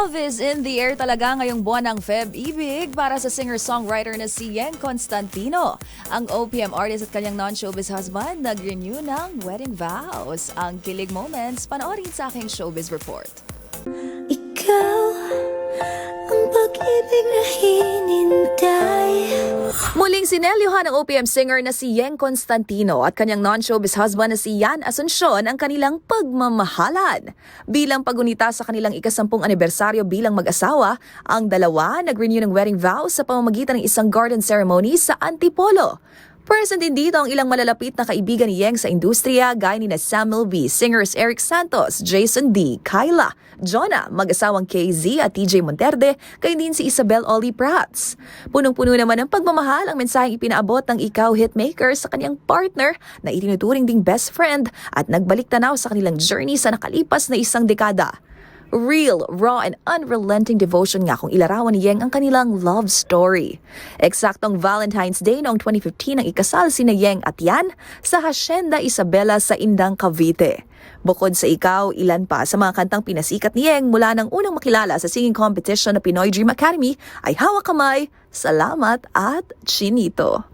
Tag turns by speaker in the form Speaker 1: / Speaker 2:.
Speaker 1: Love is in the air talaga ngayong buwan ng Feb-ibig para sa singer-songwriter na si Yeng Constantino. Ang OPM artist at kanyang non-showbiz husband nag-renew ng wedding vows. Ang kilig moments, panoorin sa aking showbiz report.
Speaker 2: Ikaw ang pag-ibig na hinintay.
Speaker 1: Muling sinelyuhan ng OPM singer na si Yeng Constantino at kanyang non-showbiz husband na si Yan Asuncion ang kanilang pagmamahalan. Bilang pagunita sa kanilang ika-10 anibersaryo bilang mag-asawa, ang dalawa nag-renew ng wedding vows sa pamamagitan ng isang garden ceremony sa Antipolo. Present din dito ang ilang malalapit na kaibigan ni Yeng sa industriya gaya ni Samuel V, singers Eric Santos, Jason D, Kyla, Jonah, mag-asawang KZ at TJ Monterde, gayon din si Isabel Oli Prats. Punong-puno naman ng pagmamahal ang mensaheng ipinaabot ng Ikaw hitmaker sa kanyang partner na itinuturing ding best friend at nagbalik tanaw sa kanilang journey sa nakalipas na isang dekada. Real, raw, and unrelenting devotion nga kung ilarawan ni Yeng ang kanilang love story. Eksaktong Valentine's Day noong 2015 ang ikasal sina Yeng at Yan sa Hacienda Isabela sa Indang, Cavite. Bukod sa Ikaw, ilan pa sa mga kantang pinasikat ni Yeng mula nang unang makilala sa singing competition na Pinoy Dream Academy ay Hawak Kamay, Salamat at Chinito.